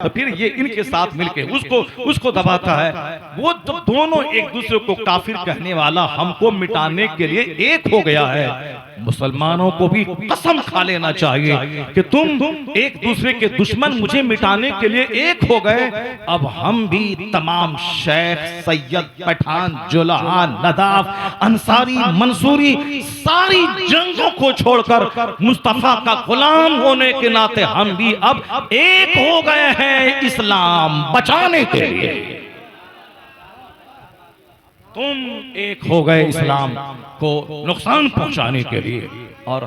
तो फिर ये इनके साथ मिलके उसको उसको दबाता है। वो जब दोनों एक दूसरे को काफिर कहने वाला हमको मिटाने के लिए एक हो गया है, मुसलमानों को भी कसम खा लेना चाहिए कि तुम एक दूसरे के दुश्मन मुझे मिटाने के लिए एक हो गए, अब हम भी तमाम शेख सैयद पठान जुल्हा नदाफ अंसारी मंसूरी सारी जंगों को छोड़कर मुस्तफा का गुलाम होने के नाते हम भी अब एक हो गए हैं इस्लाम बचाने के लिए। तुम एक हो गए इस्लाम को नुकसान पहुंचाने के लिए, और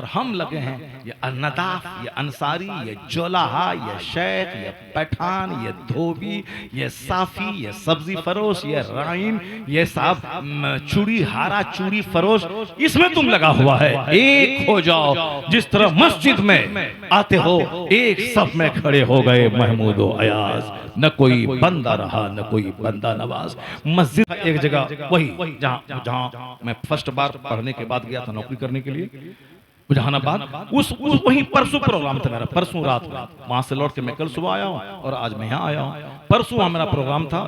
हम लगे हैं ये नदाफ, ये अंसारी, ये जोलाहा, ये शेख, ये पठान, ये धोबी, ये साफी, ये सब्जी फरोश, ये राइन, ये साहब चूड़ी हारा चूड़ी फरोश, इसमें तुम लगा हुआ है। एक हो जाओ, जिस तरह मस्जिद में आते हो एक सब में खड़े हो गए महमूद व अयाज, न कोई बंदा रहा न कोई बंदा नवाज। मस्जिद एक जगह वही जहाँ मैं फर्स्ट बार पढ़ने के बाद गया था नौकरी करने के लिए जहानाबाद, उस वहीं परसों प्रोग्राम था मेरा, परसों रात में वहां से लौट के मैं कल सुबह आया हूँ और आज मैं यहाँ आया हूँ। परसों वहाँ मेरा प्रोग्राम था,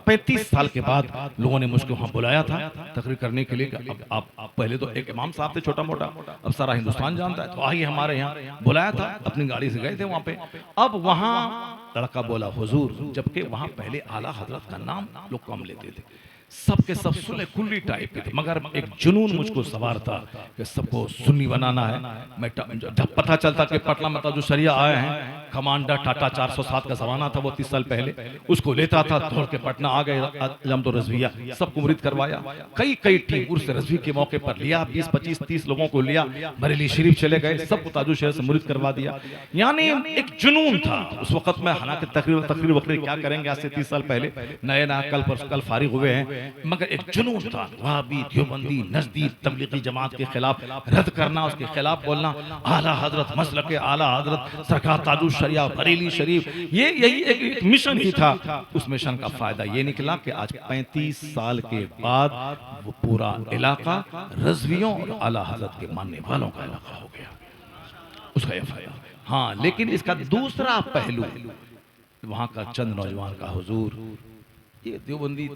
35 साल के बाद लोगों ने मुझको वहाँ बुलाया था तकरीर करने के लिए। अब आप पहले तो एक इमाम साहब थे छोटा मोटा, अब सारा हिंदुस्तान जानता है, तो आइए हमारे यहाँ बुलाया था, अपनी गाड़ी से गए थे वहाँ पे। अब वहाँ लड़का बोला हुजूर, जबकि वहाँ पहले आला हजरत का नाम लोग कम लेते थे, सबके सब सुले कुल्ली टाइप के थे, मगर एक जुनून मुझको सवार था कि सबको सुन्नी बनाना है। मैं जब पता चलता कि पटना में जो शरिया आए हैं, कमांडर टाटा 407 का जमाना था वो 30 साल पहले, उसको लेता था दौड़ के पटना आ गए, तो रजविया सबको मुरीद करवाया, कई टीम उर्स रजवी के मौके पर लिया, 20 25 30 लोगों को लिया, बरेली शरीफ चले गए, सबको ताजु शहर से मुरीद करवा दिया। यानी एक जुनून था उस वक्त में। हालांकि तकरीर वकरीर क्या करेंगे, आज से 30 साल पहले नए कल फारिग हुए हैं, मगर एक जुनून था। वहाबी देवबंदी नजदीक तबलीगी जमात के खिलाफ रद्द करना, उसके खिलाफ बोलना, आला हजरत मसलक आला हजरत सरकार ताजु शरिया बरेली शरीफ, ये यही एक मिशन ही था। उस मिशन का फायदा ये निकला कि आज 35 साल के बाद वो पूरा इलाका रजवियों और आला हजरत के मानने वालों का इलाका हो गया, उसका यह फायदा। हाँ, लेकिन इसका दूसरा पहलू वहां का चंद नौजवान का हुजूर, ये देवबंदी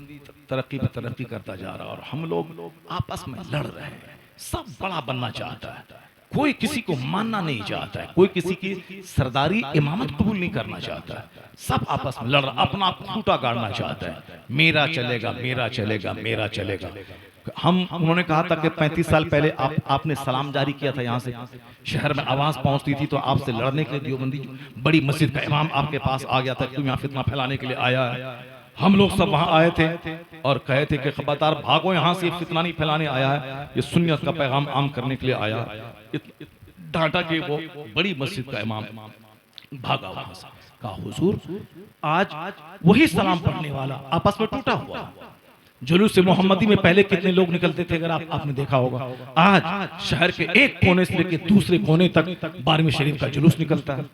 तरक्की पर तरक्की करता जा रहा और हम लोग आपस में लड़ रहे हैं। सब बड़ा बनना चाहता है, कोई किसी को मानना नहीं चाहता है, कोई किसी की सरदारी इमामत कबूल नहीं करना चाहता है, सब आपस में लड़ रहा, अपना खूंटा गाड़ना चाहता है, मेरा चलेगा मेरा चलेगा मेरा चलेगा। उन्होंने कहा था कि 35 साल पहले आपने सलाम जारी किया था, यहाँ से शहर में आवाज पहुंचती थी तो आपसे लड़ने के लिए देवबंदी बड़ी मस्जिद का इमाम आपके पास आ गया था, तुम यहाँ फितना फैलाने के लिए आया है। हम लोग सब वहां आए थे और कहे थे कि खबरदार भागो यहाँ से, फितना नहीं फैलाने आया है, ये सुन्नियत का पैगाम आम करने के लिए आया। डांटा के वो बड़ी मस्जिद का इमाम भागा वहां से। कहा हुजूर, आज वही सलाम पढ़ने वाला आपस में टूटा हुआ। जुलूस मोहम्मदी में पहले कितने लोग निकलते थे, अगर आपने देखा होगा, आज शहर के एक कोने से लेकर दूसरे कोने तक 12वीं शरीफ का जुलूस निकलता है।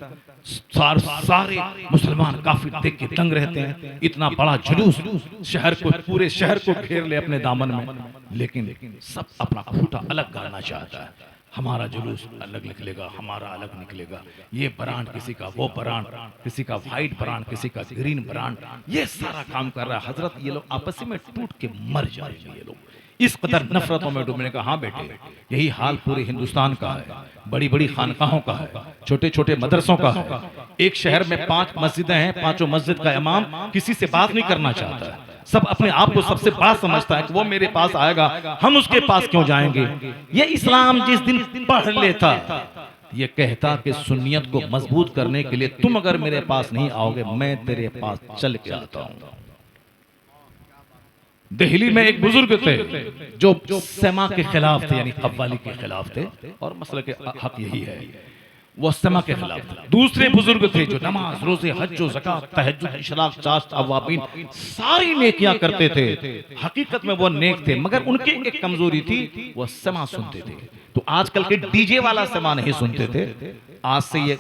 सारे मुसलमान काफी देख के दंग रहते हैं, इतना बड़ा जुलूस शहर को, पूरे शहर को घेर ले अपने दामन में, लेकिन सब अपना खूंटा अलग गाड़ना चाहता है। हमारा जुलूस अलग निकलेगा, हमारा अलग निकलेगा, ये ब्रांड किसी का, वो ब्रांड किसी का, व्हाइट ब्रांड किसी का, ग्रीन ब्रांड, ये सारा काम कर रहा है। हजरत ये लोग आपस में टूट के मर जाएंगे, ये लोग इस कदर नफरतों में डूबने का। हाँ बेटे, यही हाल पूरे हिंदुस्तान का है, बड़ी बड़ी खानकाहों का है, छोटे छोटे मदरसों का है। एक शहर में 5 मस्जिदें हैं, 5 मस्जिद का इमाम किसी से बात नहीं करना चाहता है, सब अपने आप को सबसे बड़ा समझता है कि वो मेरे पास आएगा, हम उसके पास क्यों जाएंगे। ये इस्लाम जिस दिन पढ़ लेता, ये कहता कि सुन्नियत को मजबूत करने के लिए तुम अगर मेरे पास नहीं आओगे, मैं तेरे पास चल के आता हूं। दिल्ली में एक बुजुर्ग थे जो सेमा के खिलाफ थे, यानी कव्वाली के खिलाफ थे, और मसले के हक यही है, वो सेमा के खिलाफ थे। दूसरे बुजुर्ग थे जो नमाज रोजे हज ज़कात तहज्जुद इशराक चाश्त अवाबीन सारी नेकियां करते थे। हकीकत में वो नेक थे, मगर उनकी एक कमजोरी थी, वो सेमा सुनते थे। तो आजकल के डीजे वाला सेमा नहीं सुनते थे। आज से ये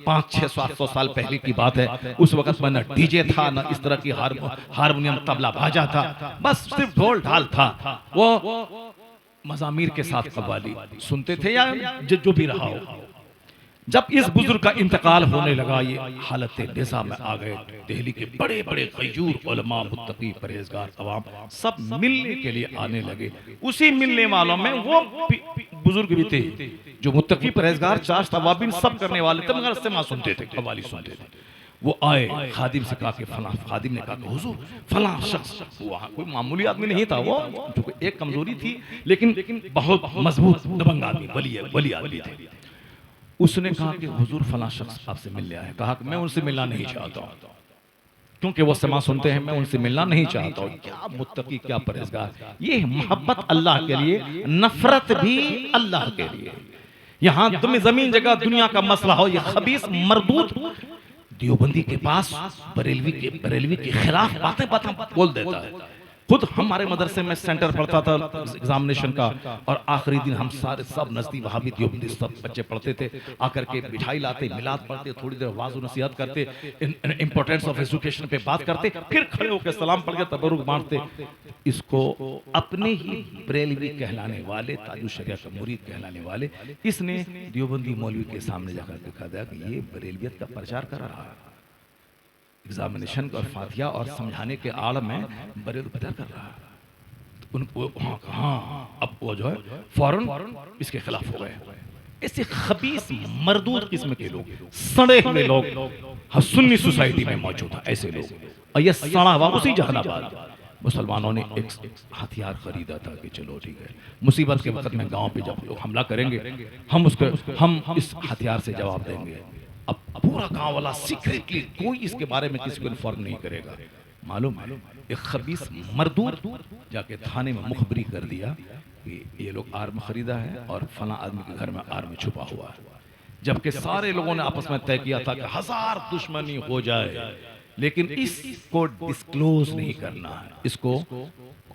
500-600-700 साल पहले की बात है। उस वक्त में न डीजे था, न इस तरह की हारमोनियम तबला बाजा था, बस सिर्फ ढोल ढाल था। वो मज़ामीर के साथ कव्वाली सुनते थे या जो भी रहा हो। जब इस बुजुर्ग का इंतकाल होने लगा, ये हालत निज़ा में आ गए, दिल्ली के बड़े बड़े गयूर उलमा, मुत्तकी, परहेजगार अवाम सब मिलने के लिए आने लगे। उसी मिलने वालों में वो बुजुर्ग भी थे जो मुत्तकी, परहेजगार, चाश, तवाबीन सब करने वाले थे, मगर इस्तेमाल सुनते थे, कवाली सुनते थे। वो आए, खादिम से कहा कि फलां, खादिम ने कहा कि हुजूर फलां शख्स, वहाँ कोई मामूली आदमी नहीं था, वो जो एक कमजोरी थी लेकिन बहुत मजबूत दबंग आदमी, वली आदमी थे। उसने कहा कि हुजूर फलां शख्स आपसे मिलने आया। कहा कि मैं उनसे मिलना नहीं चाहता हूँ, क्योंकि वो समा सुनते हैं, मैं उनसे मिलना नहीं चाहता हूँ। क्या मुत्तकी, क्या परहेजगार, ये मोहब्बत अल्लाह के लिए, नफरत भी अल्लाह के लिए। यहाँ तुम्हें जमीन जगह दुनिया का मसला हो, ये खबीस मरदूद देवबंदी के पास बरेलवी के खिलाफ बातें बोल देता है। खुद हमारे मदरसे में सेंटर पढ़ता था एग्जामिनेशन का, और आखिरी दिन हम सारे सब नजदीक वहाबी देवबंदी सब बच्चे पढ़ते थे, आकर के मिठाई लाते, मिलाद पढ़ते, थोड़ी देर वाज़ नसीहत करते, इंपॉर्टेंस ऑफ एजुकेशन पे बात करते, फिर खड़े होकर सलाम पढ़ के तबरुक मारते। इसको अपने ही बरेलवी कहलाने वाले, ताजु शरिया का मुरीद कहलाने वाले, इसने देवबंदी मौलवी के सामने जाकर दिखा दिया कि ये बरेलवियत का प्रचार कर रहा है, एग्जामिनेशन और फातिहा और समझाने के आड़ में बरेल प्रचार कर रहा है। उनको हाँ, अब वो जो है फौरन इसके खिलाफ हो गए। ऐसे खबीस मरदूद किस्म के लोग, सड़े हुए लोग सुन्नी सोसाइटी में मौजूद हैं। ऐसे लोग, और ये सड़ा हुआ उसी जहानाबाद मुसलमानों ने एक हथियार खरीदा था कि चलो ठीक है, मुसीबत के वक्त में गांव पे जब लोग हमला करेंगे, हम इस हथियार से जवाब देंगे। अब पूरा गांव वाला सीक्रेटली, कोई इसके बारे में किसी को इन्फॉर्म नहीं करेगा। मालूम है, एक खबीस मरदूद जाके थाने में मुखबरी कर दिया कि ये लोग आर्म खरीदा है और फला आदमी के घर में आर्म छुपा हुआ है। जबकि सारे लोगों ने आपस में तय किया था कि 1000 दुश्मनी हो जाए, लेकिन इसको डिस्क्लोज नहीं करना है, इसको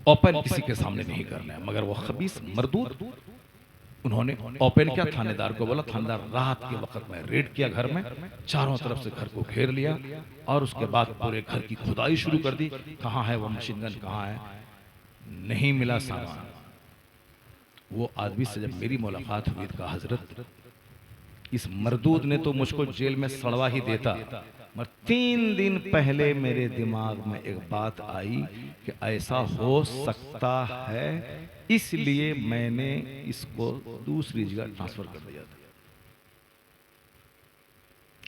ओपन किसी के सामने नहीं करना है। मगर वो खबीस मरदूद, उन्होंने ओपन किया, थानेदार को बोला, थानेदार रात के वक्त में रेड किया घर में, चारों तरफ से घर को घेर लिया, और उसके बाद पूरे घर की खुदाई शुरू कर दी। कहाँ है वो मशीन गन, कहाँ है, नहीं मिला सामान। वो आदमी से जब मेरी मुलाकात हुई, कहा हजरत इस मरदूद ने तो मुझको जेल में सड़वा ही देता, मगर 3 दिन पहले मेरे दिमाग में एक बात आई कि ऐसा हो सकता है, इसलिए मैंने इसको दूसरी जगह ट्रांसफर कर दिया था।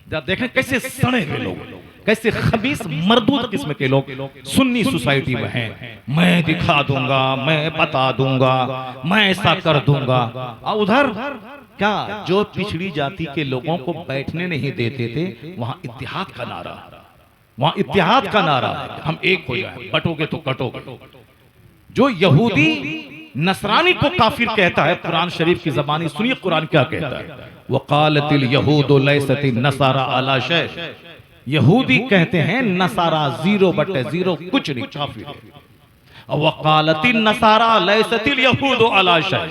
जब देखें कैसे सड़े हुए लोग, कैसे खबीस मरदूद किस्म के लोग सुन्नी सोसाइटी में हैं। मैं दिखा दूंगा, मैं बता दूंगा, मैं ऐसा कर दूंगा। और उधर क्या, जो पिछड़ी जाति के लोगों को बैठने नहीं देते थे, वहां इत्तेहाद का नारा, वहां इत्तेहाद का नारा है, हम एक हो जाए, बटोगे तो कटोगे। जो यहूदी नसरानी को काफिर कहता है, कुरान शरीफ की ज़बानी सुनिए कुरान क्या कहता है, वक़ालतिल यहूदु लैसतिन नसारा अला शै, यहूदी कहते हैं नसारा 0/0 कुछ नहीं, काफिर है। वक़ालतिन नसारा लैसतिल यहूदु अला शै,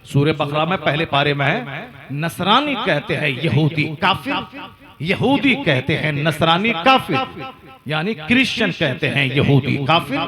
सूरह बकरा में पहले पारे में है, नसरानी कहते हैं यहूदी काफिर, यहूदी कहते हैं नसरानी काफिर, यानी क्रिश्चियन कहते हैं यहूदी काफिर,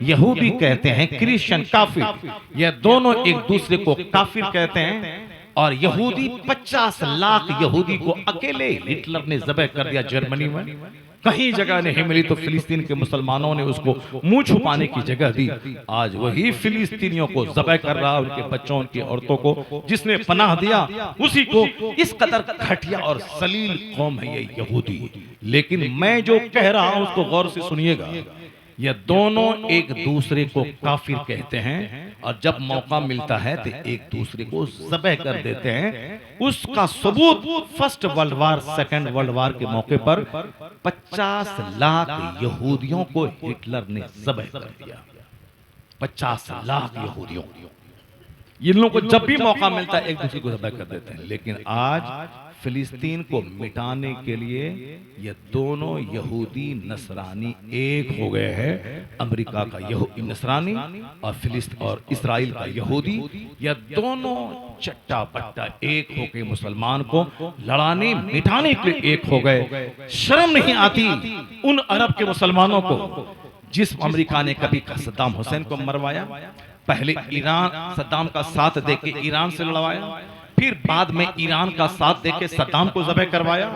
यहूदी कहते हैं क्रिश्चियन काफिर। यह दोनों एक दूसरे को काफिर कहते हैं। और यहूदी 50 लाख यहूदी को अकेले हिटलर ने ज़बह कर दिया जर्मनी में। कहीं जगह नहीं मिली तो फिलिस्तीन के मुसलमानों ने उसको मुंह छुपाने की जगह दी। आज वही फिलिस्तीनियों को ज़बह कर रहा है, उनके बच्चों, उनकी औरतों को, जिसने पनाह दिया उसी को। इस कदर घटिया और सलील कौम है ये यहूदी। लेकिन मैं जो कह रहा हूं उसको गौर से सुनिएगा, ये दोनों एक दूसरे को काफिर कहते हैं, और जब मौका मिलता है तो एक दूसरे को ज़बह कर देते हैं। उसका सबूत first world war, second world war के मौके पर 50 लाख यहूदियों को हिटलर ने ज़बह कर दिया। 50 लाख यहूदियों, इन लोगों को जब भी मौका मिलता है एक दूसरे को ज़बह कर देते हैं। लेकिन आज फिलिस्तीन को मिटाने के लिए ये दोनों यहूदी नसरानी एक हो गए हैं। अमेरिका का नसरानी और फिलिस्तीन और इसराइल का यहूदी, ये दोनों चट्टा पट्टा एक होके मुसलमान को लड़ाने मिटाने के लिए एक हो गए। शर्म नहीं आती उन अरब के मुसलमानों को जिस अमेरिका ने कभी सद्दाम हुसैन को मरवाया, पहले ईरान सद्दाम का साथ देके ईरान से लड़वाया, फिर बाद में ईरान का साथ देके सद्दाम को ज़बह करवाया,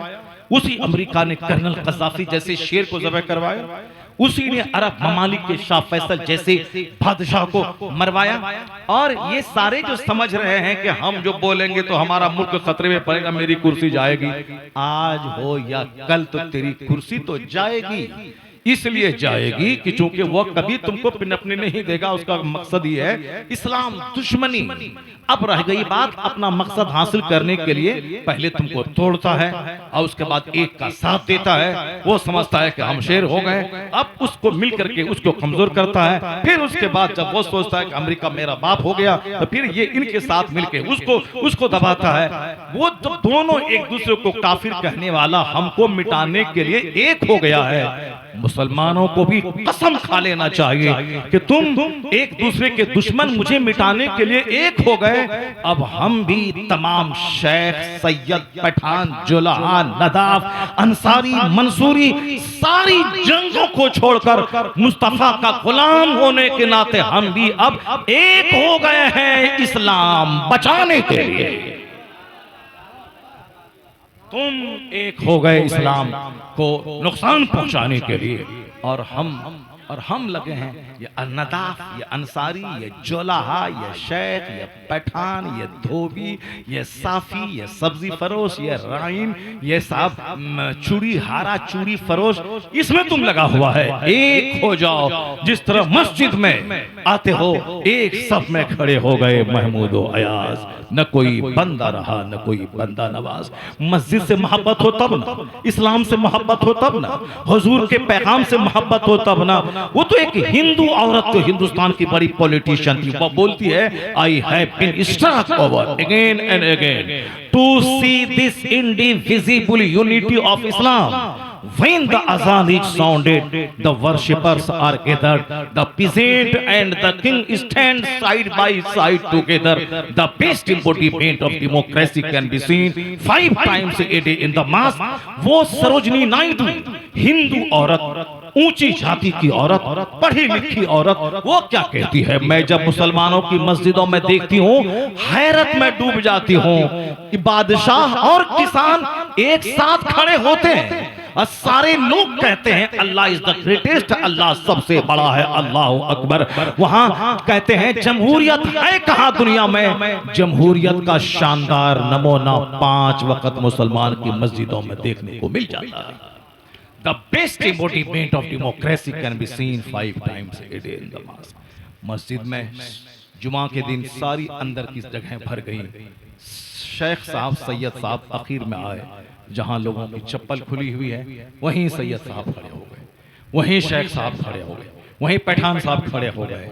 उसी अमेरिका ने कर्नल कज़ाफ़ी जैसे शेर को ज़बह करवाया, उसी ने अरब ममालिक के शाह फैसल जैसे बादशाह को मरवाया। और ये सारे जो समझ रहे हैं कि हम जो बोलेंगे तो हमारा मुल्क खतरे में पड़ेगा, मेरी कुर्सी जाएगी, आज हो या कल तो तेरी कुर्सी तो जाएगी। इसलिए जाएगी कि चूंकि वो कभी तुमको पिनपने नहीं देगा, उसका मकसद ही है इस्लाम दुश्मनी। अब रह गई बात अपना मकसद हासिल करने के लिए पहले तुमको तोड़ता है और उसके बाद एक का साथ देता है, वो समझता है कि हम शेर हो गए, अब उसको मिल करके उसको कमजोर करता है। फिर उसके बाद जब वो सोचता है कि अमेरिका मेरा बाप हो गया, तो फिर ये इनके साथ मिलके उसको दबाता है। वो जब दोनों एक दूसरे को काफिर कहने वाला हमको मिटाने के लिए एक हो गया है, मुसलमानों को भी कसम खा लेना चाहिए कि तुम एक दूसरे के दुश्मन मुझे मिटाने के लिए एक हो गए। अब हम भी तमाम शेख, सैयद, पठान, जुलाहा, नदाफ, अंसारी, मंसूरी सारी जंगों को छोड़कर मुस्तफा का गुलाम होने के नाते हम भी अब एक हो गए हैं इस्लाम बचाने के लिए। तुम एक हो गए इस्लाम को नुकसान पहुंचाने के लिए, और हम लगे हैं ये नदाफ, ये अंसारी, ये जोलाहा, ये शेख, ये पठान, ये धोबी, ये साफी, ये सब्जी फरोश, ये राइन, ये साहब चूड़ी हारा चूड़ी फरोश, इसमें तुम लगा हुआ है। एक हो जाओ, जिस तरह मस्जिद में आते हो एक सब में खड़े हो गए महमूद व अयाज, न कोई बंदा रहा न कोई बंदा नवाज। मस्जिद से मोहब्बत हो तब ना, इस्लाम से मोहब्बत हो तब ना, हुजूर के पैगाम से मोहब्बत हो तब ना। वो तो एक हिंदू औरत तो हिंदुस्तान की बड़ी पॉलिटिशियन थी, वो बोलती है I have been struck over again and again to see this indivisible unity of Islam. When the azan is sounded, the worshippers are gathered, the peasant and the king stand side by side together. The best embodiment of democracy can be seen 5 times a day in the mosque. वो सरोजनी नायडू, हिंदू औरत, ऊंची जाति की औरत, पढ़ी लिखी औरत, वो क्या कहती है? मैं जब मुसलमानों की मस्जिदों में देखती हूँ हैरत में डूब जाती हूँ। बादशाह और किसान एक साथ खड़े होते हैं और सारे लोग कहते हैं अल्लाह इज द ग्रेटेस्ट, अल्लाह सबसे बड़ा है, अल्लाह अकबर। वहां कहते हैं जमहूरियत है कहां दुनिया में? जमहूरियत का शानदार नमूना 5 वक्त मुसलमान की मस्जिदों में देखने को मिल जाता है। The best embodiment of democracy can be seen 5 times a day in the mosque. मस्जिद में जुमा के दिन सारी अंदर की जगहें भर गई। शेख साहब, सैयद साहब आखिर में आए, जहां लोगों की चप्पल खुली हुई है वहीं सैयद साहब खड़े हो गए, वहीं शेख साहब खड़े हो गए, वहीं पठान साहब खड़े हो गए।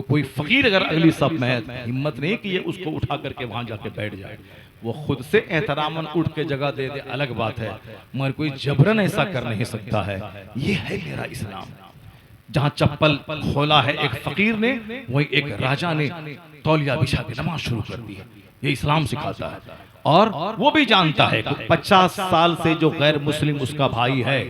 कोई फकीर अगर अगली सब में हिम्मत नहीं कि ये उसको उठा करके वहां जाके बैठ जाए, वो खुद से एहतरामन उठ के जगह दे दे अलग बात है, मगर कोई जबरन ऐसा कर नहीं सकता है। ये है मेरा इस्लाम। जहां चप्पल खोला है एक फकीर ने, वही एक राजा ने तौलिया बिछा के नमाज शुरू कर दी है। ये इस्लाम सिखाता है। और वो भी जानता है कि 50 साल से जो गैर मुस्लिम उसका भाई है,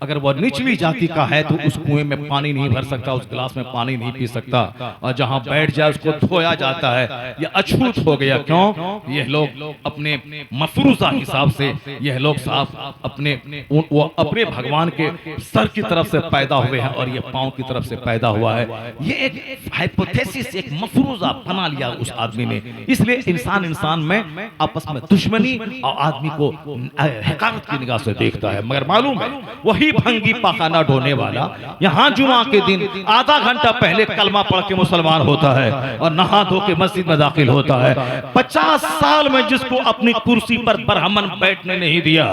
अगर वो निचली जाति का है तो उस कुएं में पानी नहीं भर सकता, उस गिलास में पानी नहीं पी सकता, और जहां बैठ जाए उसको धोया जाता है। ये अछूत हो गया। क्यों? ये लोग अपने मफरूजा हिसाब से यह लोग साहब अपने भगवान के सर की तरफ से पैदा हुए हैं और ये पांव की तरफ से पैदा हुआ है। ये एक हाइपोथेसिस, एक मफरूजा बना लिया उस आदमी ने। इसलिए इंसान में आपस में दुश्मनी और आदमी को हकारत की निगाह से देखता है। मगर मालूम है वही भंगी पाखाना ढोने वाला यहाँ जुमा के दिन आधा घंटा पहले कलमा पढ़ के मुसलमान होता है और नहा धो के मस्जिद में दाखिल होता है। 50 साल में जिसको अपनी कुर्सी पर बरहमन बैठने नहीं दिया,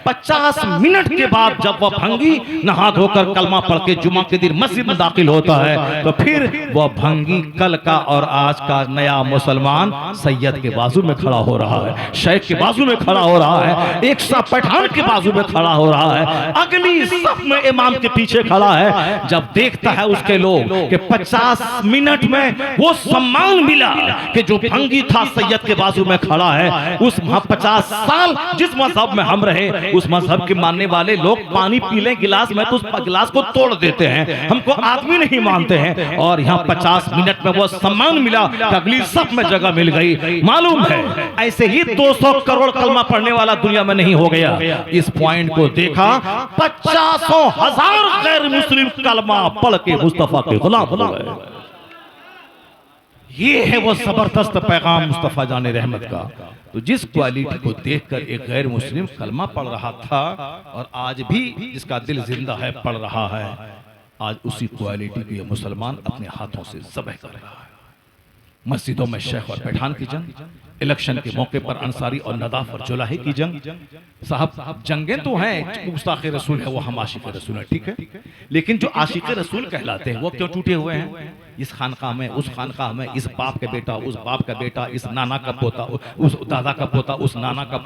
50 मिनट के बाद जब वह भंगी नहा धोकर कलमा पढ़ के जुमा के दिन मस्जिद में दाखिल होता है, तो फिर वह भंगी कल का और आज का नया मुसलमान सैयद के बाजू में खड़ा हो रहा है, शेख के बाजू में खड़ा हो रहा है, एक सा पठान के बाजू में खड़ा हो रहा है। अगली अगली सफ में इमाम के पीछे खड़ा है। जब देखता है उसके लोग कि 50 मिनट में वो सम्मान मिला कि जो भंगी था सैयद के बाजू में खड़ा है, उस 50 साल जिस मजहब में हम रहे उस मजहब के मानने वाले लोग पानी पी लें गिलास में तो उस गिलास को तोड़ देते हैं, हमको आदमी नहीं मानते हैं। और यहाँ 50 मिनट में वो सम्मान मिला कि अगली सफ में जगह मिल गई। मालूम है ऐसे ही 200 करोड़ कलमा पढ़ने वाला दुनिया में नहीं हो गया। इस पॉइंट को देखा, 50,000 गैर मुस्लिम कलमा पढ़ के मुस्तफा के गुलाम हो गए। ये है वो जबरदस्त पैगाम मुस्तफा जाने रहमत का। तो जिस क्वालिटी को देखकर एक गैर मुस्लिम कलमा पढ़ रहा था और आज भी जिसका दिल जिंदा है पढ़ रहा है, आज उसी क्वालिटी को ये मुसलमान अपने हाथों से ज़बह कर रहा है। मस्जिदों में शेख और पैठान की जंग, इलेक्शन के मौके पर अंसारी और नदाफ और जुलाहे की जंग। साहब जंगें तो हैं, गुस्ताख रसूल है वो, हम आशिक रसूल है, ठीक है, लेकिन जो आशिक रसूल कहलाते हैं वो क्यों टूटे हुए हैं? इस खानकाह में, उस खानकाह में, इस बाप का बेटा, उस बाप का बेटा, इस नाना का पोता, उस दादा का पोता, उस नाना का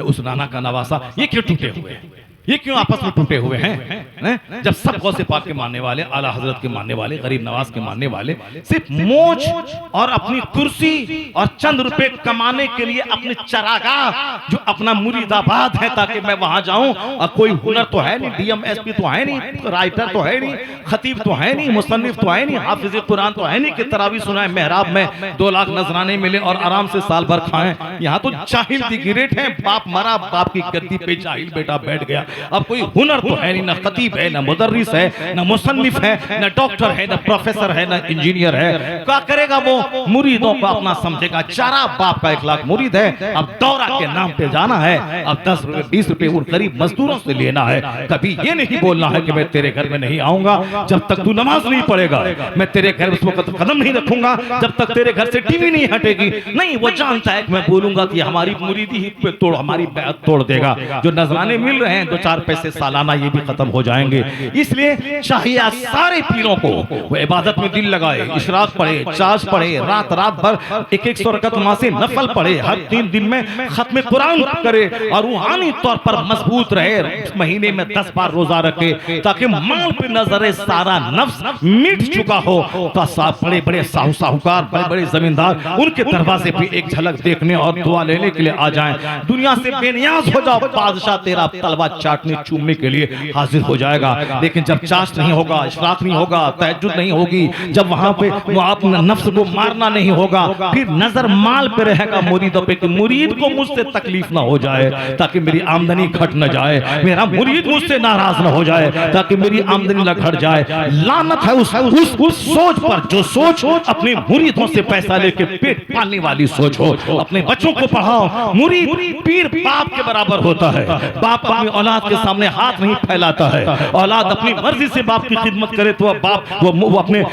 उस नाना का नवासा, ये क्यों टूटे हुए हैं? ये क्यों आपस में टूटे हुए हैं? जब सब गौसे पाक के मानने वाले, आला हजरत के मानने वाले, गरीब नवाज के मानने वाले सिर्फ मोच और अपनी कुर्सी और चंद रुपए कमाने के लिए अपने चरागाह जो अपना मुरीदाबाद है ताकि मैं वहां जाऊं, और कोई हुनर तो है नहीं, डीएम एसपी तो है नहीं, राइटर तो है नहीं, खतीब तो है नहीं, मुसन्निफ तो है नहीं, हाफिज कुरान तो है नहीं कि तरावी सुनाए मेहराब में 2 लाख नजराने मिले और आराम से साल भर खाएं। यहाँ तो जाहिल दी गिरेट है, बाप मरा, बाप की गद्दी पे जाहिल बेटा बैठ गया। अब कोई हुनर तो है नहीं, ना खतीब है, ना मुदर्रिस है, ना मुसन्निफ है, ना डॉक्टर है, ना प्रोफेसर है, ना इंजीनियर है। क्या करेगा वो? मुरीदों को अपना समझेगा। चारा बाप का 1 लाख मुरीद है, अब दौरा के नाम पे जाना है, अब 10 रुपए 20 रुपए उन गरीब मजदूरों से लेना है। कभी ये नहीं बोलना है कि मैं तेरे घर में नहीं आऊंगा जब तक तू नमाज नहीं पढ़ेगा, मैं तेरे घर उस वक्त कदम नहीं रखूंगा जब तक तेरे घर से टीवी नहीं हटेगी। नहीं, वो जानता है कि मैं बोलूंगा कि हमारी मुरीदी ही पे तोड़, हमारी बैत तोड़ देगा। जो नजराने मिल रहे हैं 2-4 पैसे सालाना, ये भी खत्म हो जाएंगे। इसलिए चाहिए सारे पीरों को वो इबादत में दिल लगाए, इशराक पढ़े, चाश पढ़े, रात भर 1-1 सौ रकत नमाज़े नफल पढ़े, हर 3 दिन में खत्म कुरान करे और रूहानी तौर पर मजबूत रहे। महीने में 10 बार रोजा रखे ताकि माल पे नजरे सारा नफ्स मिट चुका हो। तो बड़े बड़े साहूकार, बड़े बड़े जमींदार उनके दरवाजे पे एक झलक देखने और दुआ लेने के लिए आ जाएं। दुनिया से बेनियाज हो जाओ, बादशाह तेरा तलवा चाटने चूमने के लिए हाजिर हो जाएगा। लेकिन जब चाश नहीं होगा, इशराक नहीं होगा, तहज्जुद नहीं होगी, जब वहां पे वो अपने नफ्स को मारना नहीं होगा, फिर नजर माल पे रहेगा मुरीदों पे कि मुरीद को मुझसे तकलीफ ना हो जाए ताकि मेरी आमदनी घट न जाए, मेरा मुरीद मुझसे नाराज न हो जाए ताकि मेरी आमदनी न घट जाए। लानत है उस सोच पर जो सोच अपने मुरीदों से पैसा लेके पेट पालने वाली सोच हो। अपने बच्चों को पढ़ाओ, मुरीद पीर बाप के बराबर होता है। बाप अपनी औलाद के सामने हाथ नहीं फैलाता है, औलाद अपनी मर्जी से बाप की खिदमत करे तो बाप वो अपने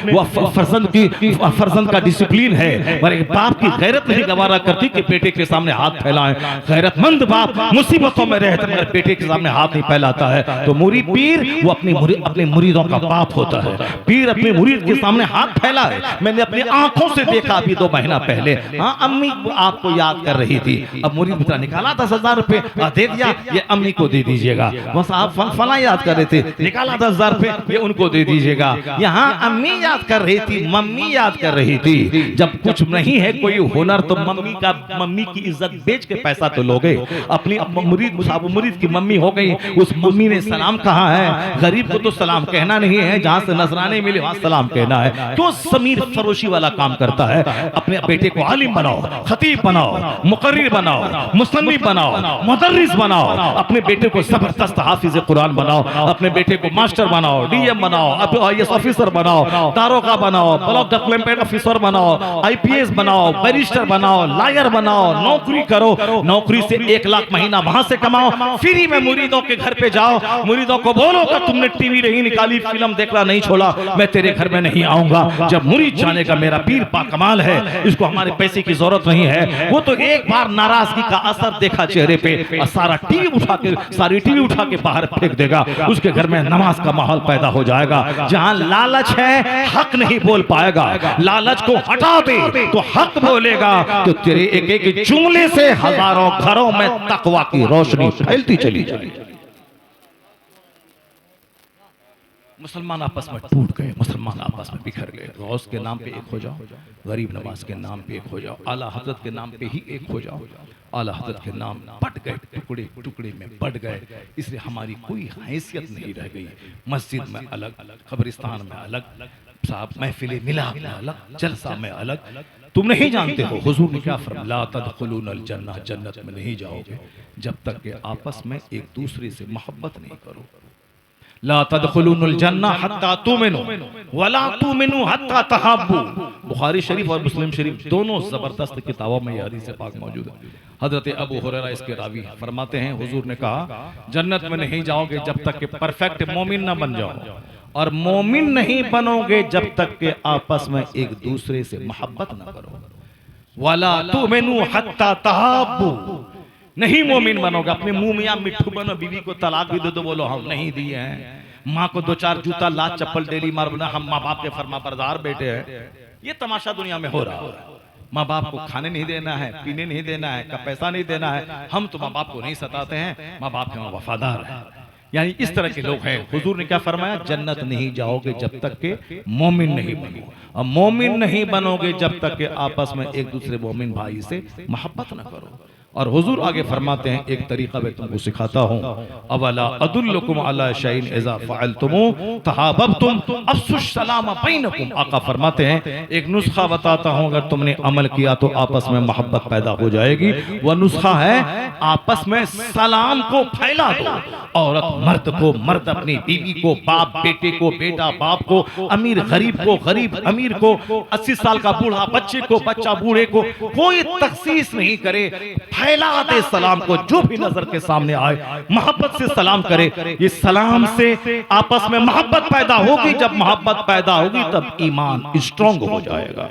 फर्जंद का डिसिप्लिन है। बाप की गैरत नहीं गवारा करती कि बेटे के सामने हाथ फैलाएं। गैरतमंद बाप मुसीबतों में रहते मगर बेटे के सामने हाथ नहीं फैलाता है। तो मुरीद पीर वो अपने मुरीदों का बाप होता है। पीर अपने मुरीद के सामने हाथ फैलाए। मैंने अपनी आंखों से देखा अभी 2 महीना पहले, हाँ अम्मी आपको याद कर रही थी, अब मुरीद मित्र निकाला 10,000 रुपए दे दिया, ये अम्मी को दे दीजिएगा। बस आप फला याद कर रहे थे, निकाला 10,000 रुपए, ये उनको दे दीजिएगा। यहाँ अम्मी याद कर रही थी, मम्मी याद कर रही थी। जब कुछ नहीं है कोई हुनर तो मम्मी की इज्जत बेच के पैसा तो लोगे। अपनी मुरीद की मम्मी हो गई, उस मम्मी ने सलाम कहा है। गरीब को तो सलाम कहना नहीं है, जहां से नजराने मिले वहां सलाम कहना है। क्यों समीर फरोशी वाला काम करता है? अपने बेटे को आलिम बनाओ, खतीब बनाओ, मुकर्रिर बनाओ, मुसन्निफ बनाओ, मुदर्रिस बनाओ। अपने बेटे को जबरदस्त हाफिज कुरान बनाओ, अपने बेटे को मास्टर बनाओ, डीएम बनाओ, आईएएस ऑफिसर बनाओ, दारोगा बनाओ, ब्लॉक डेवलपमेंट ऑफिसर बनाओ, आईपीएस बनाओ, बैरिस्टर बनाओ, लॉयर बनाओ, नौकरी करो। नौकरी से 1 लाख महीना वहां से कमाओ, फ्री में मुरीदों के घर पे जाओ, मुरीदों को बोलो कि तुमने टीवी नहीं निकाली, फिल्म देखना नहीं छोड़ा, मैं तेरे घर में नहीं आऊंगा। जब मुरीद जाने का मेरा पीर पाकमाल है, इसको हमारे पैसे की जरूरत नहीं है। वो तो एक बार नाराजगी का असर देखा चेहरे पे, सारी टीवी उठा के बाहर फेंक देगा। उसके घर में नमाज का माहौल पैदा हो जाएगा। जहां लालच है हक नहीं बोल पाएगा, लालच को हटा दे तो हक बोलेगा। तो तेरे एक एक जुमले से हजारों घरों में तकवा की रोशनी फैलती चली जाएगी। मुसलमान आपस में टूट गए, मुसलमान आपस में बिखर गए। गौस के नाम पे एक हो जाओ, गरीब नवाज के नाम पे एक हो जाओ, आला हजरत के नाम पे ही एक हो जाओ। आला हजरत के नाम बट गए, टुकड़े टुकड़े में बट गए, इसलिए हमारी कोई हैसियत नहीं रह गई। मस्जिद में अलग, कब्रिस्तान में अलग, साहब महफिले मिला में अलग, जलसा में अलग। तुम नहीं जानते हो हुजूर ने क्या फरमाया, ला तदखुलूनल जन्नह, जन्नत में नहीं जाओगे जब तक कि आपस में एक दूसरे से मोहब्बत नहीं करो। ला तदखुलूनल जन्नह हत्ता तुमिनु वला तुमिनु हत्ता तहब्बू। बुखारी शरीफ और मुस्लिम शरीफ दोनों जबरदस्त किताबों में यह हदीस पाक मौजूद है। हजरत अबू हुरैरा इसके रावी फरमाते हैं, हुजूर ने कहा जन्नत में नहीं जाओगे जब तक कि परफेक्ट मोमिन ना बन जाओ, और मोमिन नहीं बनोगे जब तक के आपस में एक दूसरे से मोहब्बत ना करो। वाला तुमिनु हत्ता तहब्बू, नहीं मोमिन बनोगे। अपने मुंह में मिट्ठू बनो, बीवी को तलाक भी दे दो, बोलो हम नहीं दिए हैं। माँ को 2-4 जूता लात चप्पल डेली मार, बोला हम माँ बाप के फरमा बरदार बेटे हैं। ये तमाशा दुनिया में हो रहा है। माँ बाप को खाने नहीं देना है, पीने नहीं देना है, का पैसा नहीं देना है, हम तो माँ बाप को नहीं सताते हैं, माँ बाप के वफादार हैं। यानी इस तरह के लोग हैं। हुजूर ने क्या फरमाया, जन्नत नहीं जाओगे जब तक के मोमिन नहीं बनो, और मोमिन नहीं बनोगे जब तक के आपस में एक दूसरे मोमिन भाई से मोहब्बत न करो। और हुजूर आगे फरमाते हैं, एक तरीका मैं तुमको सिखाता हूँ, अवला अदुल्लुकुम अला शैइन इज़ा फ़अलतुमू तहाबबतुम अफ़्शुस सलाम बैनकुम। आका फरमाते हैं एक नुस्खा बताता हूँ, अगर तुमने अमल किया तो आपस में मोहब्बत पैदा हो जाएगी। वह नुस्खा है आपस में सलाम को फैला दो। औरत मर्द को, मर्द अपनी बीवी को, बाप बेटे को, बेटा बाप को, अमीर गरीब को, गरीब अमीर को, 80 साल का बूढ़ा बच्चे को, बच्चा बूढ़े को, कोई तखसीस नहीं करे, फैला दे सलाम को। जो भी नजर के सामने आए मोहब्बत से सलाम करे। ये सलाम से आपस में मोहब्बत पैदा होगी। जब मोहब्बत पैदा होगी तब ईमान स्ट्रांग हो जाएगा।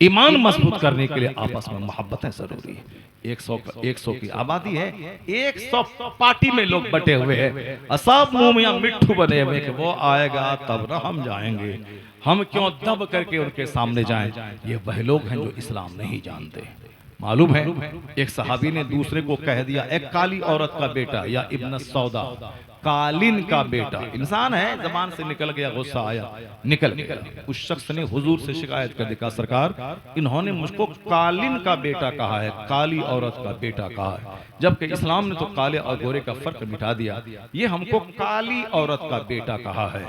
ईमान मजबूत करने के लिए आपस में मोहब्बतें जरूरी है। 100 की आबादी है, 100 पार्टी में लोग बटे हुए हैं, सब मुंह में मिट्ठू बने हुए कि वो आएगा तब ना हम जाएंगे, हम क्यों दब करके उनके सामने जाएं। ये वह लोग हैं जो इस्लाम नहीं जानते। मालूम है एक सहाबी ने दूसरे को कह दिया, एक काली औरत का बेटा या इब्न सौदा, कालिन का बेटा, इंसान है, जबान से निकल गया, गुस्सा आया, निकल गया। उस शख्स ने हुजूर से शिकायत कर दी, सरकार इन्होंने मुझको कालिन का बेटा कहा है, काली औरत का बेटा कहा है, जबकि इस्लाम ने तो काले और गोरे का फर्क मिटा दिया, ये हमको काली औरत का बेटा कहा है।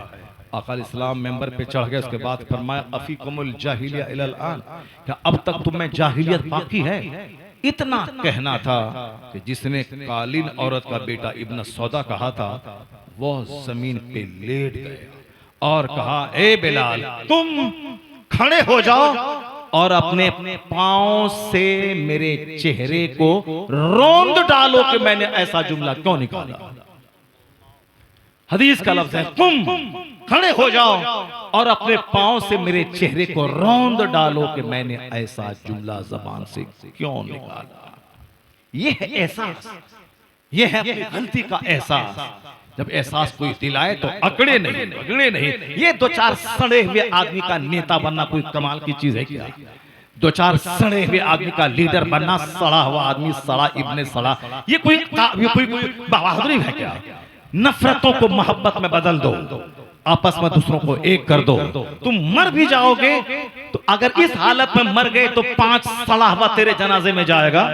आकाल इस्लाम मेंबर पे चढ़ गए। उसके बाद फरमाया अफीकुमुल जाहिलिया इलल आन, क्या अब तक तुम में जाहिलियत बाकी है? इतना कहना था कि जिसने कालीन औरत का बेटा इब्न सौदा कहा था वो जमीन पे लेट गए और कहा, ए बिलाल तुम खड़े हो जाओ और अपने पांव से मेरे चेहरे को रौंद डालो कि मैंने ऐसा जुमला क्यों निकाला। हदीस का लफ्ज है, तुम खड़े हो जाओ और अपने पांव से मेरे चेहरे को रौंद डालो कि मैंने ऐसा जुमला जबान से क्यों निकाला। ये है एहसास, ये है अपनी गलती का एहसास। जब एहसास कोई दिलाए तो अकड़े नहीं, अगड़े नहीं। ये 2-4 सड़े हुए आदमी का नेता बनना कोई कमाल की चीज है क्या? 2-4 सड़े हुए आदमी का लीडर बनना, सड़ा हुआ आदमी, सड़ा इब्ने सड़ा, ये कोई बहादुरी है क्या? नफरतों को मोहब्बत में बदल दो, आपस में दूसरों को एक कर दो। तुम मर भी जाओगे तो अगर इस हालत में मर गए तो 5 सड़ा हुआ तेरे जनाजे में जाएगा।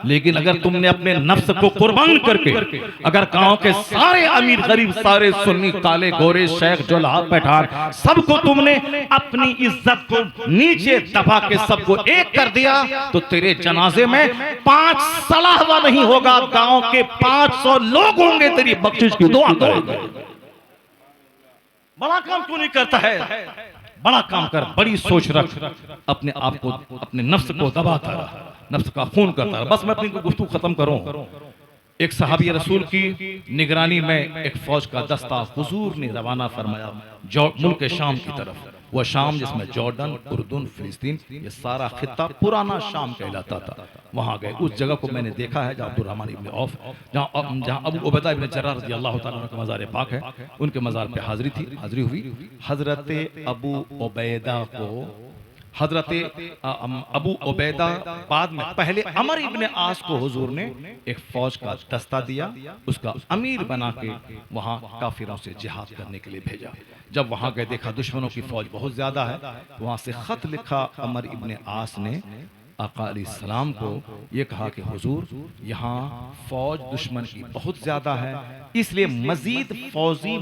लेकिन अगर तुमने अपने नफ्स को कुर्बान करके, अगर गांव के सारे अमीर गरीब, सारे सुन्नी, काले गोरे, शेख जुल्हा पठान, सबको तुमने अपनी इज्जत को नीचे दबा के सबको एक कर दिया तो तेरे जनाजे में 5 सड़ा हुआ नहीं होगा, गांव के 500 लोग होंगे तेरी बख्शिश की दुआ करेंगे। बड़ा काम क्यों नहीं करता है? बड़ा काम कर, बड़ी सोच रख, अपने आप को, अपने नफ्स को दबाता रहा, नफ्स का खून करता रहा। बस मैं अपनी गुफ्तगू खत्म करूं। एक सहाबी रसूल की निगरानी में एक फौज का दस्ता हुजूर ने रवाना फरमाया मुल्क शाम की तरफ। वह शाम जिसमें जॉर्डन, उर्दून, फिलिस्तीन, ये सारा खित्ता पुराना शाम कहलाता था। वहां गए, उस जगह को मैंने देखा है जहाँ अब्दुर्रहमान इब्न औफ, जहाँ अबू उबैदा इब्न जर्राह रज़ियल्लाहु ताला अन्हु का मज़ार पाक है, उनके मज़ार पे हाजिरी हुई। हजरत अबू उबैदा को हजरत अबू उबैदा बाद में, पहले अमर इब्ने आस को हुजूर ने एक फौज का दस्ता दिया, उसका अमीर बना के वहां काफिरों से जिहाद करने के लिए भेजा। जब वहां गए देखा दुश्मनों की फौज बहुत ज्यादा है, वहां से खत लिखा अमर इब्ने आस ने आका अलैहिस्सलाम को, ये कहा कि हुजूर यहाँ फौज दुश्मन की बहुत ज्यादा है, इसलिए मजीद फौजी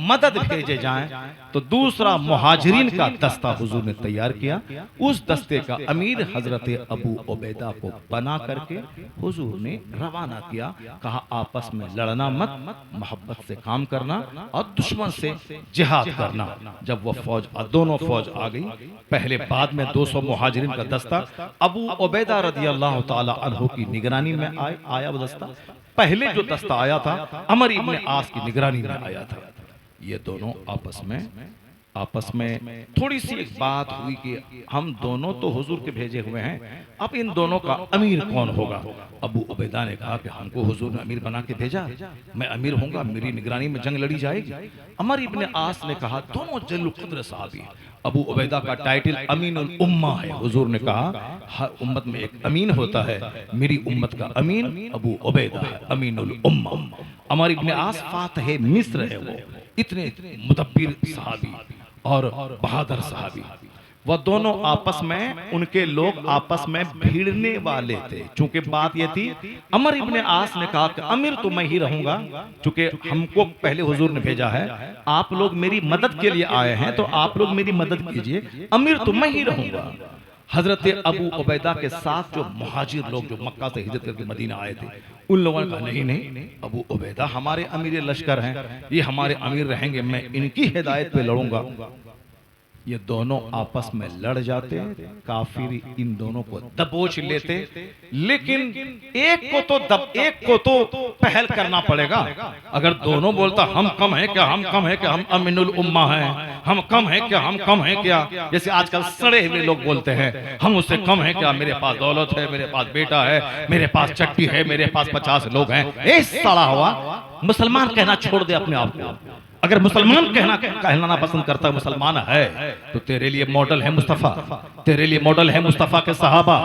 मदद भेजे जाएं। तो दूसरा मुहाजिरीन का दस्ता हुजूर ने तैयार किया। उस दस्ते का अमीर हजरत अबू उबैदा को बना करके हुजूर ने रवाना किया। कहा आपस में लड़ना मत, मोहब्बत से काम करना और दुश्मन से जिहाद करना। जब वह फौज, दोनों फौज आ गई, पहले बाद में 200 मुहाजिरीन का दस्ता अबू उबैदा रदियल्लाहु ताला अन्हु की निगरानी में आया। वो दस्ता पहले जो दस्ता आया था अमर इब्ने आस की निगरानी में आया था। ये दोनों आपस में थोड़ी सी एक बात हुई कि हम दोनों तो हुजूर के भेजे हुए हैं, अब इन दोनों का अमीर कौन होगा। अबू उबैदा ने कहा कि हमको हुजूर ने अमीर बना के भेजा, मैं अमीर होऊंगा, मेरी निगरानी में जंग लड़ी जाएगी। अमर इब्ने आस ने कहा, दोनों जल्लुल क़द्र सहाबी, अबू उबैदा का टाइटल अमीनुल उम्मा है। हुजूर ने कहा हर उम्मत में एक अमीन होता है, मेरी उम्मत का अमीन अबू उबैदा है, अमीनुल उम्मा। अमर इब्ने आस फातह मिस्र है, वो इतने मुदब्बिर सहाबी और बहादुर सहाबी। वह दोनों आपस में, उनके लोग आपस में भिड़ने वाले थे। चूंकि बात यह थी, अमर इब्ने आस ने कहा कि अमीर तो मैं ही रहूंगा, चूंकि हमको पहले हुजूर ने भेजा है, आप लोग मेरी मदद के लिए आए हैं, तो आप लोग मेरी मदद कीजिए, अमीर तो मैं ही रहूंगा। हजरत अबू उबैदा के साथ जो मुहाजिर लोग जो मक्का से हिजरत करके मदीना आए थे, उन लोगों ने कहा नहीं, अबू उबैदा हमारे अमीर लश्कर हैं, ये हमारे अमीर रहेंगे, मैं इनकी हिदायत पे लड़ूंगा। ये दोनों आपस में लड़ जाते, काफिर इन दोनों को दबोच लेते, लेकिन एक को तो पहल करना पड़ेगा। अगर दोनों बोलता हम कम है क्या, हम कम है क्या, हम अमीनुल उम्मा हैं, हम कम है क्या, हम कम है क्या, जैसे आजकल सड़े हुए लोग बोलते हैं हम उससे कम है क्या, मेरे पास दौलत है, मेरे पास बेटा है, मेरे पास चट्टी है, मेरे पास 50 लोग हैं। ए सड़ा हुआ मुसलमान कहना छोड़ दे अपने आप को। अगर मुसलमान कहना पसंद करता है मुसलमान है, तो तेरे लिए मॉडल है मुस्तफा, तेरे लिए मॉडल है मुस्तफा के सहाबा।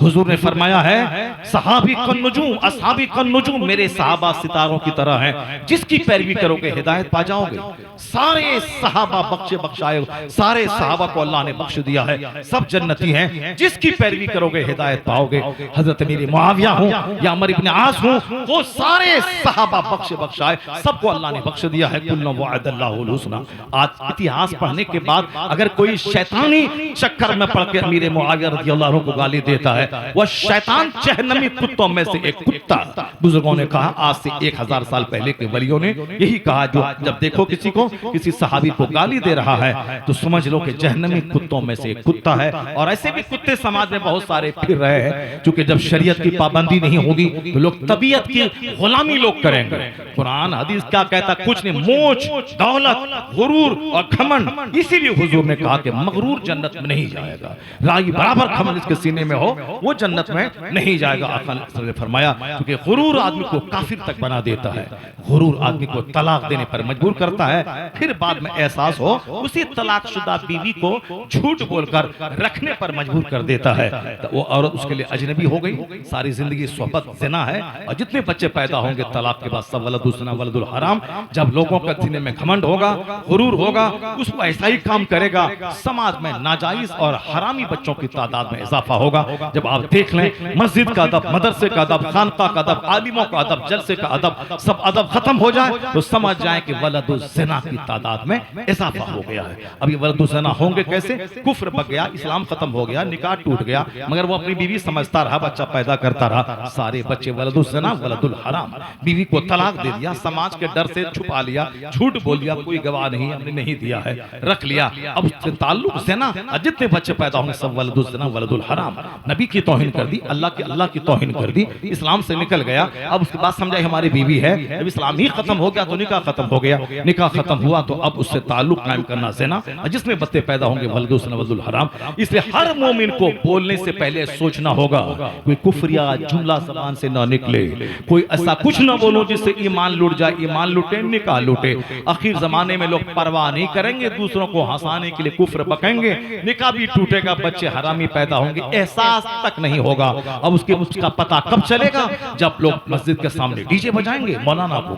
हुजूर ने फरमाया है सहाबी कन नुजूम, असहाबी कन नुजूम, मेरे सहाबा सितारों की तरह हैं, जिसकी पैरवी करोगे हिदायत पा जाओगे। सारे सहाबा बख्शाए, सारे सहाबा को अल्लाह ने बख्श दिया है, सब जन्नती हैं, जिसकी पैरवी करोगे हिदायत पाओगे। हजरत मेरे मुआविया हो या अमर इब्ने आस हो, वो सारे सहाबा बख्शाए, सबको अल्लाह ने बख्श दिया है। कुल्लु वअदल्लाहुल हुस्ना। आज इतिहास पढ़ने के बाद अगर कोई शैतानी चक्कर में पड़ के अमीर मुआविया रज़ियल्लाहु अन्हु को गाली देता है, वह शैतान जहन्नमी कुत्तों में से एक कुत्ता। बुजुर्गों ने कहा, आज से 1000 साल पहले के वलियों ने यही कहा, जो जब देखो किसी को, किसी सहाबी को गाली दे रहा है, तो समझ लो कि जहन्नमी कुत्तों में से एक कुत्ता है। और ऐसे भी कुत्ते समाज में बहुत सारे फिर रहे हैं, क्योंकि जब शरीयत की पाबंदी नहीं होगी तो लोग तबीयत की गुलामी लोग करेंगे। कुरान हदीस क्या कहता, कुछ नहीं, मोच, दौलत, गुरूर और घमंड। इसीलिए हुजूर ने कहा कि मगरूर जन्नत में नहीं जाएगा, राई बराबर घमंड इसके सीने में हो, वो जन्नत में नहीं जाएगा। आका ने फरमाया, क्योंकि गुरूर आदमी को काफिर तक बना देता है, गुरूर आदमी को तलाक देने पर मजबूर करता है, फिर बाद में एहसास हो उसी तलाकशुदा बीवी को झूठ बोलकर रखने पर मजबूर कर देता है, तो वो औरत उसके लिए अजनबी हो गई, सारी जिंदगी सोहबत ज़िना है। और जितने बच्चे पैदा होंगे तलाक के बाद सब वलदुल ज़िना वलदुल हराम। जब लोगों का सीने में घमंड होगा, गुरूर होगा, उसको ऐसा ही काम करेगा, समाज में नाजायज और हरामी बच्चों की तादाद में इजाफा होगा। जब आप देख लें मस्जिद का अदब, मदरसे का अदब, खानका का अदब, आलिमों का अदब, जलसे का अदब, सब अदब खत्म हो जाए तो समझ जाए कि वलदुल ज़िना की तादाद में इजाफा हो गया है। अब ये वलदुल ज़िना होंगे कैसे? कुफ्र बच गया, इस्लाम खत्म हो गया, निकाह टूट गया, मगर वो अपनी बीवी समझता रहा, बच्चा पैदा करता रहा, सारे बच्चे वलदुल ज़िना वलदुल हराम। बीवी को तलाक दे दिया, समाज के डर से छुपा लिया, झूठ बोल दिया, कोई गवाह नहीं, हमने नहीं दिया है, रख लिया। अब उससे ताल्लुक ज़िना, जितने बच्चे पैदा होंगे सब वलदुल ज़िना वलदुल हराम। नबी की तौहीन कर दी, अल्लाह की तौहीन कर दी, इस्लाम से निकल गया। अब उसके बाद समझा हमारी बीवी है, जब इस्लाम ही खत्म हो गया तो निकाह खत्म हो गया, निकाह खत्म हुआ तो अब उससे ताल्लुक कायम करना ज़िना, जिसमें बच्चे पैदा होंगे वलदुल ज़िना वलदुल हराम। इसलिए हर मोमिन को बोलने से पहले सोचना होगा, कोई कुफ्र या जुमला ज़बान से ना निकले, कोई ऐसा कुछ ना बोलो जिससे ईमान लुट जाए, ईमान लुटे, निकाह लुटे। आखिर जमाने में लोग परवाह नहीं करेंगे, दूसरों को हंसाने के लिए कुफ्र बकेंगे, निकाह भी टूटेगा, बच्चे हरामी पैदा होंगे, एहसास तक नहीं होगा। अब उसका पता कब चलेगा? जब लोग मस्जिद के सामने डीजे बजाएंगे, मौलाना को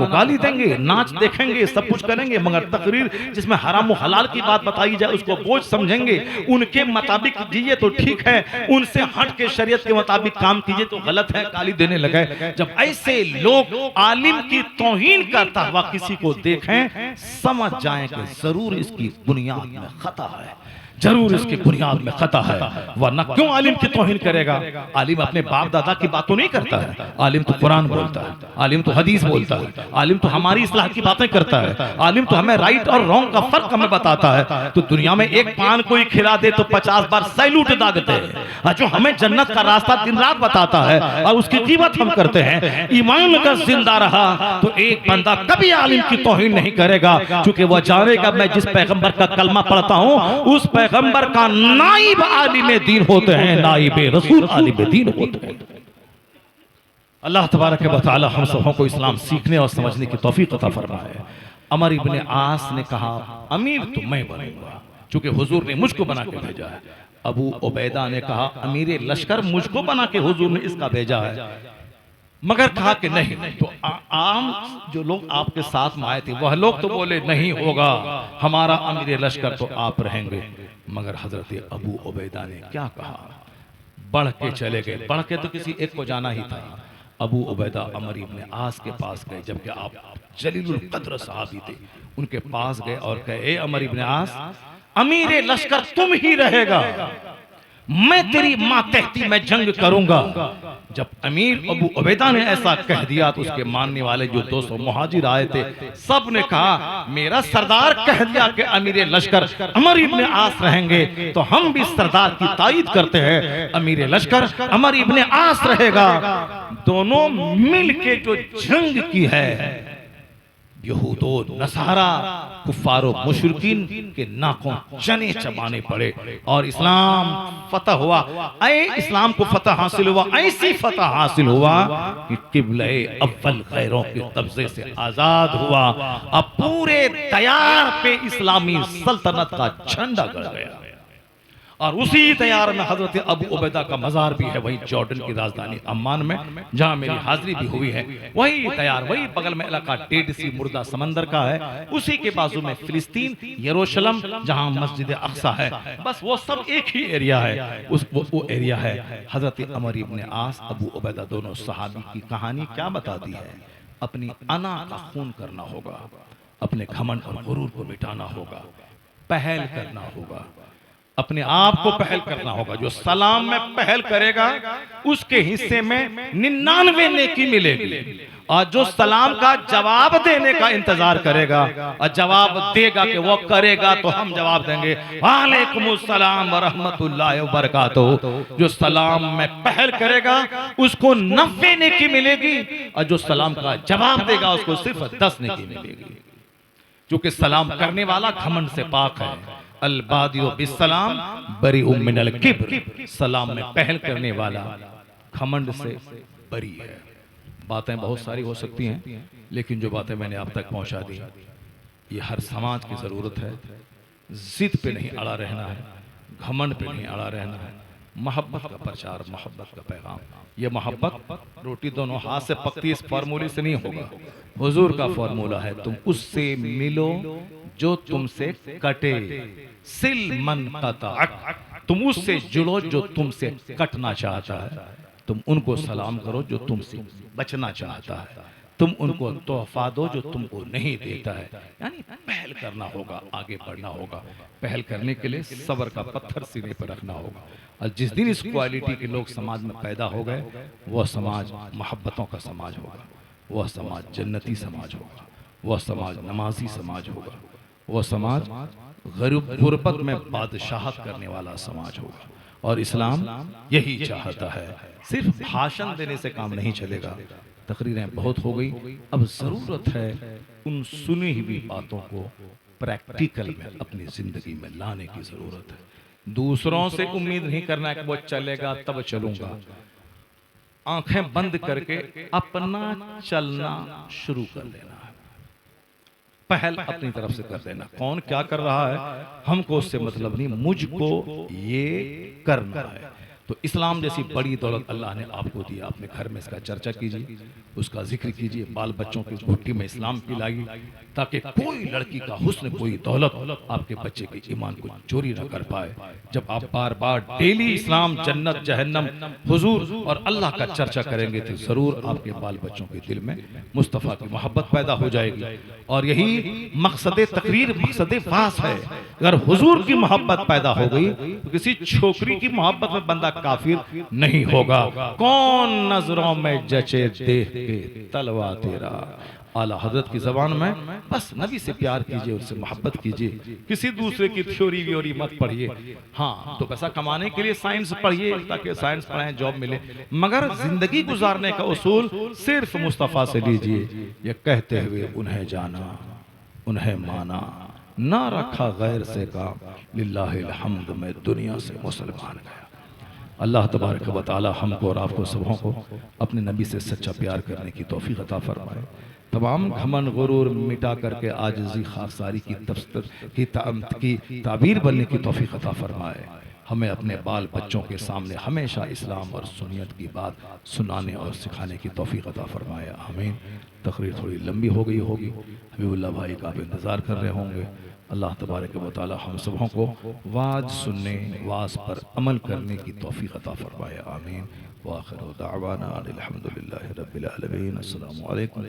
गाली देंगे, नाच देखेंगे, सब कुछ करेंगे, मगर तकरीर जिसमें हराम और हलाल की बात बताई जाए उसको बोझ समझेंगे। उनके मुताबिक जिए तो ठीक है, उनसे हट के शरीयत के मुताबिक काम कीजिए तो गलत है, गाली देने लगे। जब ऐसे लोग आलिम की तौहीन करता हुआ किसी को देखें, समझ जाएं कि जरूर इसकी बुनियाद में खता है, जरूर इसकी बुनियाद में खता है, वरना क्यों आलिम की तौहीन करेगा? आलिम अपने बाप दादा की बात तो नहीं करता है, आलिम तो कुरान बोलता है, आलिम तो हदीस बोलता है, आलिम तो हमारी इस्लाह की बातें करता है, आलिम तो हमें राइट और रॉन्ग का फर्क हमें बताता है। तो दुनिया में एक पान कोई खिला दे तो 50 बार सैल्यूट दागते हैं, जो हमें जन्नत का रास्ता दिन रात बताता है और उसकी कीमत हम करते हैं। ईमान अगर जिंदा रहा तो एक बंदा कभी आलिम की तौहीन नहीं करेगा, क्योंकि वह जानेगा मैं जिस पैगंबर का कलमा पढ़ता हूं उस पैगंबर का नाइब आलिम दीन होते हैं, नाइब रसूल आलिम दीन होते हैं। अल्लाह तबारक व तआला हम सबों को इस्लाम सीखने और समझने की तौफीक अता फरमाए। अमर इब्ने आस ने कहा अमीर तो मैं बनूंगा, चूंकि हुजूर ने मुझको बना के भेजा है। अबू उबैदा ने कहा अमीर लश्कर मुझको बना के हुजूर ने इसका भेजा है, मगर कहा कि नहीं। तो आम जो लोग आपके साथ में आए थे वह लोग तो बोले नहीं होगा, हमारा अमीर लश्कर तो आप रहेंगे। मगर हजरत अबू उबैदा ने क्या कहा, बढ़ के चले गए। बढ़ के तो किसी एक को जाना ही था। अबू उबैदा अमर इब्ने आस के पास गए, जबकि आप जलीलुल कद्र सहाबी थे। उनके पास गए और कहे ए अमर इब्ने आस, अमीर लश्कर तुम ही रहेगा, मैं तेरी मातहती में जंग करूंगा। जब अमीर अबू उबैदा ने ऐसा कह दिया तो उसके मानने वाले जो 200 मुहाजिर आए थे सब ने कहा मेरा सरदार कह दिया कि अमीर लश्कर अमर इब्ने आस रहेंगे, तो हम भी सरदार की तायीद करते हैं, अमीर लश्कर अमर इब्ने आस रहेगा। दोनों मिलके जो जंग की है, यहूदो नसारा कुफारो मुशरिकीन के नाकों चने चबाने पड़े और इस्लाम फतह हुआ। इस्लाम को फतह हासिल हुआ, ऐसी फतह हासिल हुआ कि किबले अव्वल गैरों के कब्जे से आजाद हुआ। अब पूरे तैयार पे इस्लामी सल्तनत का झंडा गड़ गया। और उसी तैयार में हजरत अबू उबैदा का मजार भी है, वही जॉर्डन की राजधानी अम्मान में जहां मेरी हाजिरी भी हुई है। वही तैयार, वही बगल में इलाका डेड सी मुर्दा समंदर का है, उसी के बाजू में फिलिस्तीन यरूशलेम जहां मस्जिद अक्सा है, बस वो सब एक ही एरिया है। वो एरिया है। हजरत अमर इब्ने आस अबू उबैदा दोनों सहाबी की कहानी क्या बताती है? अपनी अना का खून करना होगा, अपने घमंड और गुरूर को मिटाना होगा, पहल करना होगा, अपने आप को पहल करना होगा। जो सलाम में पहल करेगा उसके हिस्से में 99 नेकी मिलेगी, और जो सलाम का जवाब देने का इंतजार करेगा और जवाब देगा कि वो करेगा तो हम जवाब देंगे वालेकुमुस्सलाम व रहमतुल्लाहि व बरकातहू। जो सलाम में पहल करेगा उसको 90 नेकी मिलेगी, और जो सलाम का जवाब देगा उसको सिर्फ 10 नेकी मिलेगी। क्योंकि सलाम करने वाला घमंड से पाक है। अल-बादिउ बिस्सलाम बरीउ मिनल किब्र, सलाम में पहल करने वाला घमंड से बरी है। बातें बहुत सारी हो सकती हैं, लेकिन जो बातें मैंने आप तक पहुंचा दी, ये हर समाज की जरूरत है। जिद पे नहीं अड़ा रहना है, घमंड पे नहीं अड़ा रहना है। मोहब्बत का प्रचार, मोहब्बत का पैगाम। ये मोहब्बत रोटी दोनों हाथ से पकती इस फार्मूले से नहीं होगा। हुजूर का फार्मूला है, तुम उससे मिलो जो तुमसे कटे, सिल मन कतअक, तुम उससे जुड़ो जो तुमसे कटना चाहता है, तुम उनको सलाम करो जो तुमसे बचना चाहता है, तुम उनको तोहफा दो जो तुमको नहीं देता है। यानी पहल करना होगा, आगे बढ़ना होगा। पहल करने के लिए सब्र का पत्थर सीने पर रखना होगा। और जिस दिन इस क्वालिटी के लोग समाज में पैदा हो गए, वह समाज मोहब्बतों का समाज होगा, वह समाज जन्नती समाज होगा, वह समाज नमाजी समाज होगा, वह समाज गरीब गुरबत में बादशाहत करने वाला समाज होगा। और इस्लाम यही चाहता है। सिर्फ भाषण देने से काम नहीं चलेगा। तकरीरें बहुत हो गई, अब जरूरत है उन सुनी हुई बातों को प्रैक्टिकल में अपनी जिंदगी में लाने की जरूरत है। दूसरों से उम्मीद नहीं करना कि वो चलेगा तब चलूंगा। आंखें बंद करके अपना चलना शुरू कर देना है। पहल अपनी तरफ से कर देना। कौन क्या कर रहा है हमको उससे मतलब नहीं, मुझको ये करना है। तो इस्लाम जैसी बड़ी दौलत अल्लाह ने आपको दी, अपने घर में इसका चर्चा कीजिए, उसका जिक्र कीजिए, बाल बच्चों की घुट्टी में इस्लाम पिलाइए, ताकि कोई लड़की का हुस्न, कोई दौलत आपके बच्चे के ईमान को चोरी न कर पाए। जब आप बार बार डेली इस्लाम, जन्नत, जहन्नम, हुजूर और अल्लाह का चर्चा करेंगे तो जरूर आपके बाल बच्चों के दिल में मुस्तफ़ा की मोहब्बत पैदा हो जाएगी। और यही मकसद तकरीर, मकसद वास है। अगर हुजूर की मोहब्बत पैदा हो गई तो किसी छोकरी की मोहब्बत में बंदा काफिर नहीं होगा। कौन नजरों में जचे देख के तलवा तेरा। आला हजरत की जबान में बस नबी से प्यार कीजिए, उससे मोहब्बत कीजिए, किसी दूसरे की थ्योरी व्योरी मत पढ़िए। हाँ, तो पैसा कमाने के लिए साइंस पढ़िए, ताकि साइंस पढ़ाएं जॉब मिले, मगर जिंदगी गुजारने का उसूल सिर्फ मुस्तफ़ा से लीजिए। ये कहते हुए उन्हें जाना, उन्हें माना, ना रखा गैर से काम, लिल्लाहिल हम्द में दुनिया से मुसलमान गया। अल्लाह तबारक व तआला हमको और आपको सबों को अपने नबी से सच्चा प्यार करने की तौफीक अता फरमाए। तमाम घमंड गुरूर मिटा करके आजिज़ी खाकसारी की ताबीर बनने की तौफीक अता फरमाए। हमें अपने बाल बच्चों के सामने हमेशा इस्लाम और सुन्नियत की बात सुनाने और सिखाने की तौफीक अता फरमाए। आमीन। तकरीर थोड़ी लंबी हो गई होगी, हबीबुल्लाह भाई का आप इंतज़ार कर रहे होंगे। अल्लाह तबारक व तआला हम सबों को वाज सुनने, वाज पर अमल करने की तौफीक अता फरमाए। आमीन। व आखिर दावाना अनिल हम्दुलिल्लाहि रब्बिल आलमीन। अस्सलामु अलैकुम।